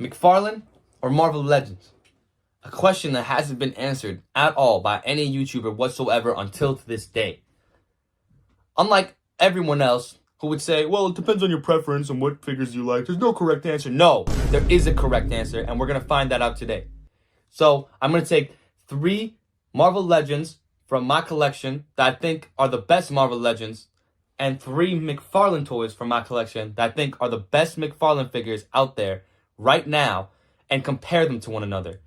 McFarlane or Marvel Legends? A question that hasn't been answered at all by any YouTuber whatsoever until to this day. Unlike everyone else who would say, well, it depends on your preference and what figures you like. There's no correct answer. No, there is a correct answer, and we're going to find that out today. So I'm going to take 3 Marvel Legends from my collection that I think are the best Marvel Legends, and 3 McFarlane toys from my collection that I think are the best McFarlane figures out there right now, and compare them to one another.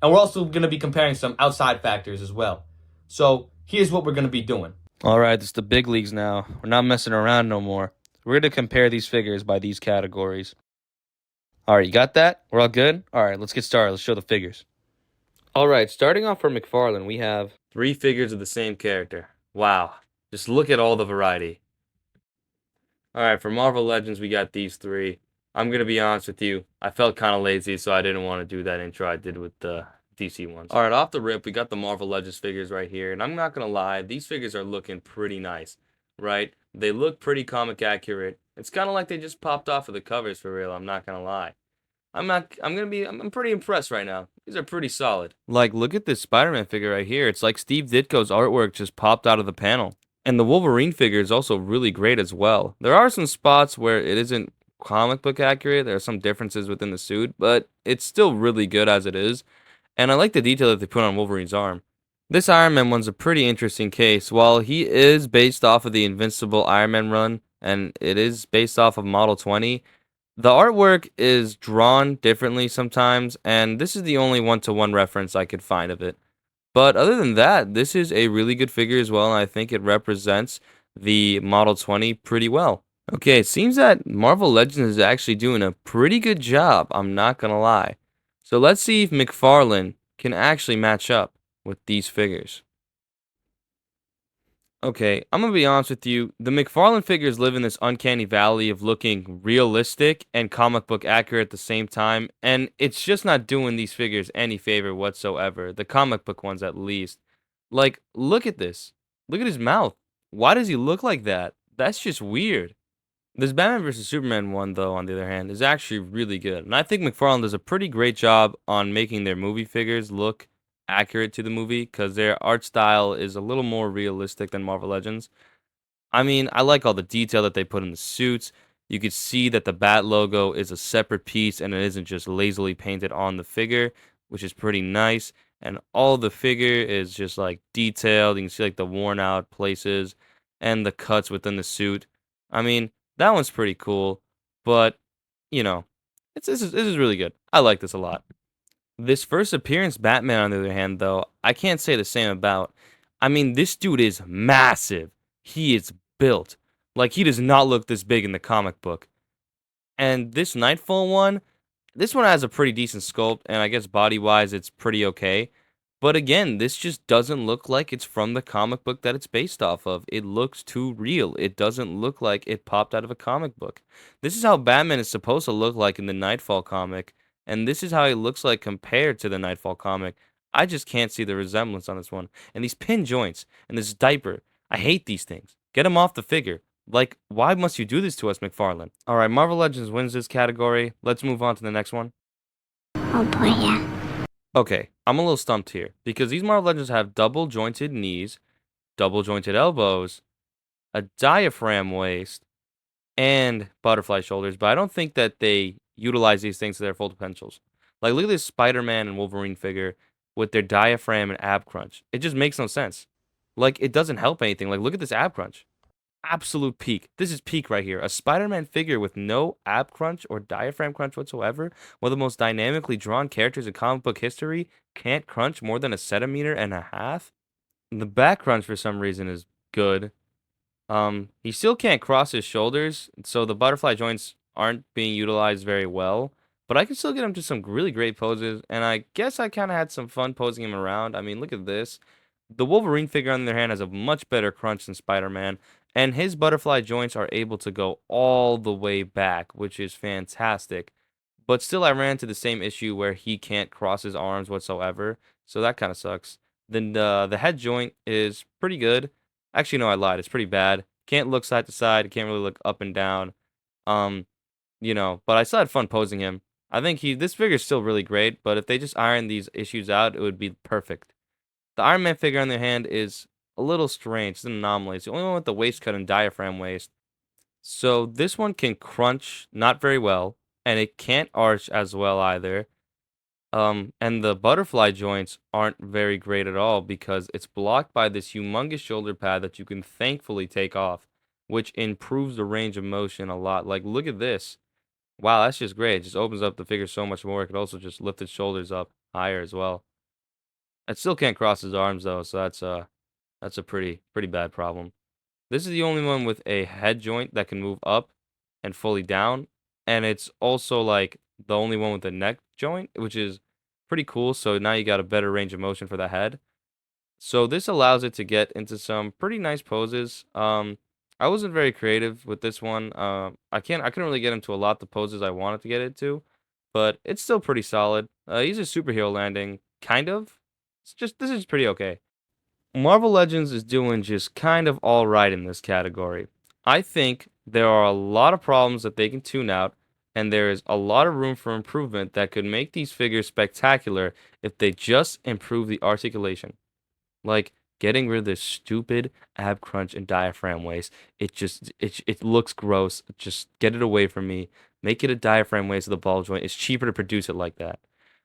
And we're also going to be comparing some outside factors as well. So here's what we're going to be doing. All right, it's the big leagues now. We're not messing around no more. We're going to compare these figures by these categories. All right, you got that? We're all good? All right, let's get started. Let's show the figures. All right, starting off for McFarlane, we have 3 figures of the same character. Wow, just look at all the variety. All right, for Marvel Legends, we got these 3. I'm going to be honest with you. I felt kind of lazy, so I didn't want to do that intro I did with the DC ones. All right, off the rip, we got the Marvel Legends figures right here. And I'm not going to lie, these figures are looking pretty nice, right? They look pretty comic accurate. It's kind of like they just popped off of the covers for real, I'm not going to lie. I'm pretty impressed right now. These are pretty solid. Like, look at this Spider-Man figure right here. It's like Steve Ditko's artwork just popped out of the panel. And the Wolverine figure is also really great as well. There are some spots where it isn't comic book accurate. There are some differences within the suit, but it's still really good as it is. And I like the detail that they put on Wolverine's arm. This Iron Man one's a pretty interesting case. While he is based off of the Invincible Iron Man run, and it is based off of Model 20, the artwork is drawn differently sometimes, and this is the only one-to-one reference I could find of it. But other than that, this is a really good figure as well, and I think it represents the Model 20 pretty well. Okay, it seems that Marvel Legends is actually doing a pretty good job, I'm not gonna lie. So let's see if McFarlane can actually match up with these figures. Okay, I'm gonna be honest with you. The McFarlane figures live in this uncanny valley of looking realistic and comic book accurate at the same time, and it's just not doing these figures any favor whatsoever. The comic book ones, at least. Like, look at this. Look at his mouth. Why does he look like that? That's just weird. This Batman vs Superman one, though, on the other hand, is actually really good, and I think McFarlane does a pretty great job on making their movie figures look accurate to the movie because their art style is a little more realistic than Marvel Legends. I mean, I like all the detail that they put in the suits. You could see that the Bat logo is a separate piece and it isn't just lazily painted on the figure, which is pretty nice. And all the figure is just like detailed. You can see like the worn out places and the cuts within the suit. I mean, that one's pretty cool, but you know, this is really good. I like this a lot. This first appearance Batman, on the other hand, though, I can't say the same about. I mean, this dude is massive. He is built. Like, he does not look this big in the comic book. And this Nightfall one, this one has a pretty decent sculpt, and I guess body-wise, it's pretty okay. But again, this just doesn't look like it's from the comic book that it's based off of. It looks too real. It doesn't look like it popped out of a comic book. This is how Batman is supposed to look like in the Nightfall comic, and this is how he looks like compared to the Nightfall comic. I just can't see the resemblance on this one. And these pin joints and this diaper, I hate these things. Get them off the figure. Like, why must you do this to us, McFarlane? All right, Marvel Legends wins this category. Let's move on to the next one. Oh boy, yeah. Okay, I'm a little stumped here because these Marvel Legends have double jointed knees, double jointed elbows, a diaphragm waist, and butterfly shoulders, but I don't think that they utilize these things to their full potentials. Like, look at this Spider-Man and Wolverine figure with their diaphragm and ab crunch. It just makes no sense. Like, it doesn't help anything. Like, look at this ab crunch. Absolute peak. This is peak right here. A Spider-Man figure with no ab crunch or diaphragm crunch whatsoever, one of the most dynamically drawn characters in comic book history, can't crunch more than a centimeter and a half. The back crunch for some reason is good. He still can't cross his shoulders, so the butterfly joints aren't being utilized very well. But I can still get him to some really great poses, and I guess I kind of had some fun posing him around. I mean, look at this. The Wolverine figure, on the other hand, has a much better crunch than Spider-Man, and his butterfly joints are able to go all the way back, which is fantastic. But still, I ran into the same issue where he can't cross his arms whatsoever, so that kind of sucks. Then the head joint is pretty good. Actually, no, I lied. It's pretty bad. Can't look side to side. Can't really look up and down. Um, but I still had fun posing him. I think this figure's still really great, but if they just iron these issues out, it would be perfect. The Iron Man figure, on the other hand, is a little strange. It's an anomaly. It's the only one with the waist cut and diaphragm waist. So this one can crunch not very well, and it can't arch as well either. And the butterfly joints aren't very great at all because it's blocked by this humongous shoulder pad that you can thankfully take off, which improves the range of motion a lot. Like, look at this. Wow, that's just great. It just opens up the figure so much more. It could also just lift its shoulders up higher as well. It still can't cross his arms though, so that's a pretty bad problem. This is the only one with a head joint that can move up and fully down, and it's also like the only one with a neck joint, which is pretty cool. So now you got a better range of motion for the head. So this allows it to get into some pretty nice poses. I wasn't very creative with this one. I couldn't really get into a lot of the poses I wanted to get into, but it's still pretty solid. He's a superhero landing, kind of. This is pretty okay. Marvel Legends is doing just kind of all right in this category. I think there are a lot of problems that they can tune out, and there is a lot of room for improvement that could make these figures spectacular if they just improve the articulation. Like getting rid of this stupid ab crunch and diaphragm waist. It looks gross. Just get it away from me. Make it a diaphragm waist with a ball joint. It's cheaper to produce it like that.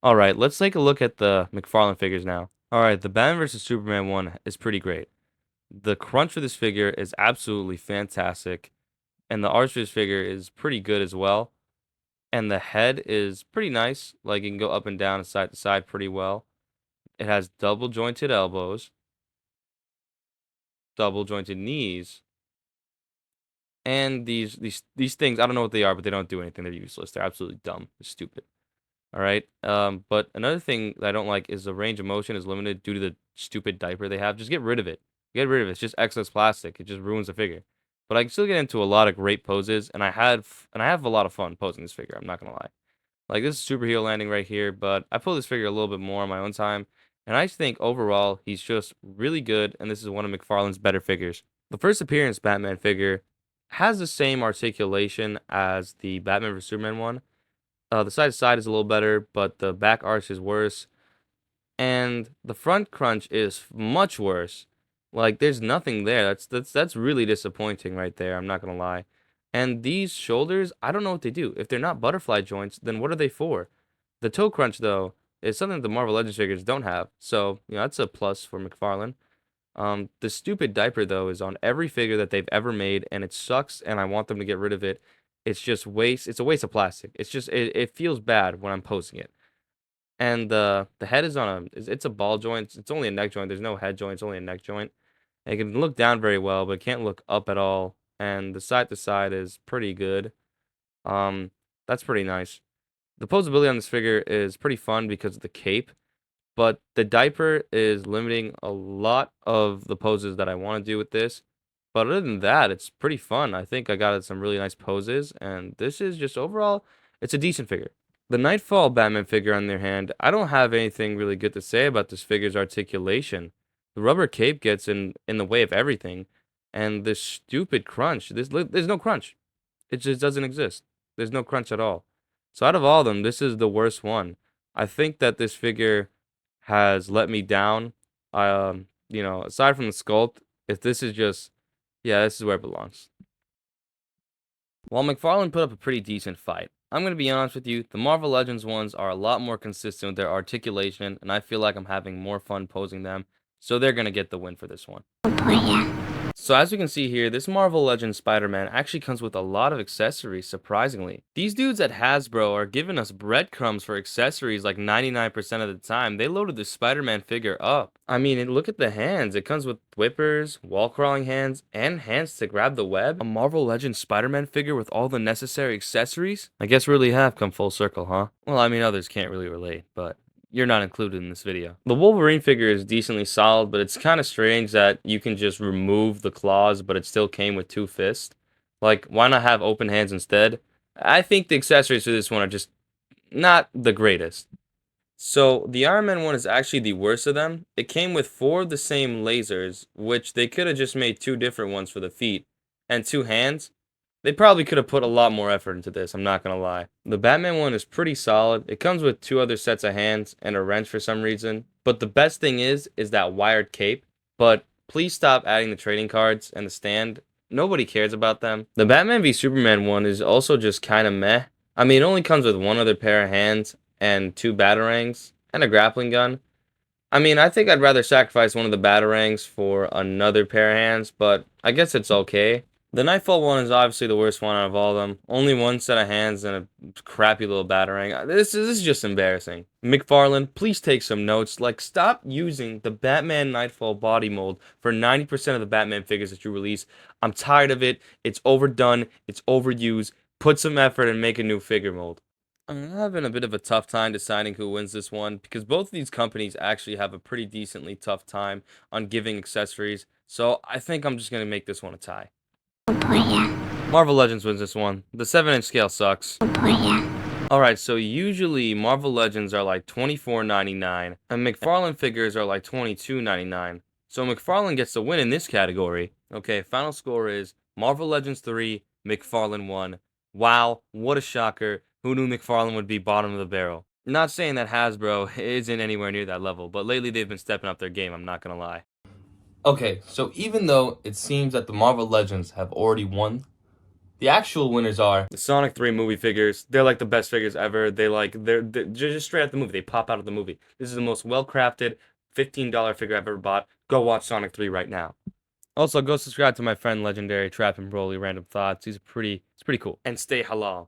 All right, let's take a look at the McFarlane figures now. All right, the Batman vs Superman one is pretty great. The crunch for this figure is absolutely fantastic, and the arch for this figure is pretty good as well. And the head is pretty nice. Like, it can go up and down and side to side pretty well. It has double jointed elbows, double jointed knees, and these things. I don't know what they are, but they don't do anything. They're useless. They're absolutely dumb. They're stupid. All right. But another thing that I don't like is the range of motion is limited due to the stupid diaper they have. Just get rid of it. Get rid of it. It's just excess plastic. It just ruins the figure. But I can still get into a lot of great poses, and I have a lot of fun posing this figure. I'm not gonna lie. Like, this is superhero landing right here, but I pull this figure a little bit more on my own time, and I just think overall he's just really good, and this is one of McFarlane's better figures. The first appearance Batman figure has the same articulation as the Batman vs Superman one. The side to side is a little better, but the back arch is worse, and the front crunch is much worse. Like, there's nothing there. That's really disappointing right there. I'm not gonna lie. And these shoulders, I don't know what they do. If they're not butterfly joints, then what are they for? The toe crunch though is something that the Marvel Legends figures don't have. So, that's a plus for McFarlane. The stupid diaper though is on every figure that they've ever made, and it sucks, and I want them to get rid of it. It's just waste. It's a waste of plastic. It feels bad when I'm posing it. And the head is on it's a ball joint. It's only a neck joint. There's no head joint. It's only a neck joint. And it can look down very well, but it can't look up at all. And the side to side is pretty good. Um, that's pretty nice. The posability on this figure is pretty fun because of the cape, but the diaper is limiting a lot of the poses that I want to do with this. But other than that, it's pretty fun. I think I got some really nice poses, and this is just overall, it's a decent figure. The Nightfall Batman figure, on the other hand, I don't have anything really good to say about this figure's articulation. The rubber cape gets in the way of everything, and this stupid crunch, there's no crunch. It just doesn't exist. There's no crunch at all. So out of all of them, this is the worst one. I think that this figure has let me down. Aside from the sculpt, if this is just, yeah, this is where it belongs. While McFarlane put up a pretty decent fight, I'm going to be honest with you, the Marvel Legends ones are a lot more consistent with their articulation, and I feel like I'm having more fun posing them, so they're going to get the win for this one. Oh boy, yeah. So as we can see here, this Marvel Legends Spider-Man actually comes with a lot of accessories, surprisingly. These dudes at Hasbro are giving us breadcrumbs for accessories like 99% of the time. They loaded this Spider-Man figure up. I mean, and look at the hands. It comes with whippers, wall-crawling hands, and hands to grab the web. A Marvel Legends Spider-Man figure with all the necessary accessories? I guess really have come full circle, huh? Well, I mean, others can't really relate, but you're not included in this video. The Wolverine figure is decently solid, but it's kind of strange that you can just remove the claws, but it still came with 2 fists. Like, why not have open hands instead? I think the accessories for this one are just not the greatest. So, the Iron Man one is actually the worst of them. It came with 4 of the same lasers, which they could have just made 2 different ones for the feet, and 2 hands. They probably could have put a lot more effort into this, I'm not gonna lie. The Batman one is pretty solid. It comes with 2 other sets of hands and a wrench for some reason. But the best thing is that wired cape. But please stop adding the trading cards and the stand. Nobody cares about them. The Batman v Superman one is also just kinda meh. I mean, it only comes with 1 other pair of hands and 2 batarangs and a grappling gun. I mean, I think I'd rather sacrifice one of the batarangs for another pair of hands, but I guess it's okay. The Nightfall one is obviously the worst one out of all of them. Only 1 set of hands and a crappy little batarang. This is just embarrassing. McFarlane, please take some notes. Like, stop using the Batman Nightfall body mold for 90% of the Batman figures that you release. I'm tired of it. It's overdone. It's overused. Put some effort and make a new figure mold. I'm having a bit of a tough time deciding who wins this one because both of these companies actually have a pretty decently tough time on giving accessories. So I think I'm just going to make this one a tie. Oh boy, yeah. Marvel Legends wins this one. The 7-inch scale sucks. Oh boy, yeah. Alright, so usually Marvel Legends are like $24.99 and McFarlane figures are like $22.99. So McFarlane gets the win in this category. Okay, final score is Marvel Legends 3, McFarlane 1. Wow, what a shocker. Who knew McFarlane would be bottom of the barrel? Not saying that Hasbro isn't anywhere near that level, but lately they've been stepping up their game, I'm not gonna lie. Okay, so even though it seems that the Marvel Legends have already won, the actual winners are The Sonic 3 movie figures, they're like the best figures ever. They're just straight out the movie. They pop out of the movie. This is the most well-crafted $15 figure I've ever bought. Go watch Sonic 3 right now. Also, go subscribe to my friend Legendary Trap and Broly Random Thoughts. It's pretty cool. And stay halal.